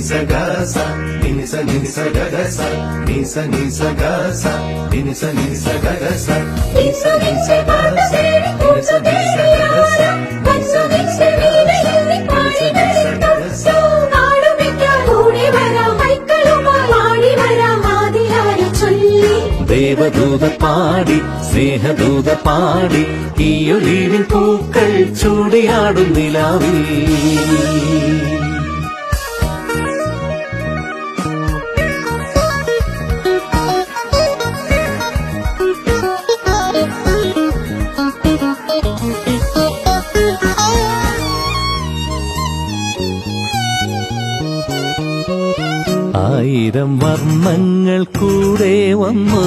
sa ga sa ni sa ga ga sa ni sa ga sa ni sa ga ga sa ni sa ga ga sa ദേവദൂത പാടി സ്നേഹദൂത പാടി ഈ olivine പൂക്കൾ ചൂടിയാടും നിലാവിൽ ആയിരം വർണ്ണങ്ങൾ കൂടെ വന്നു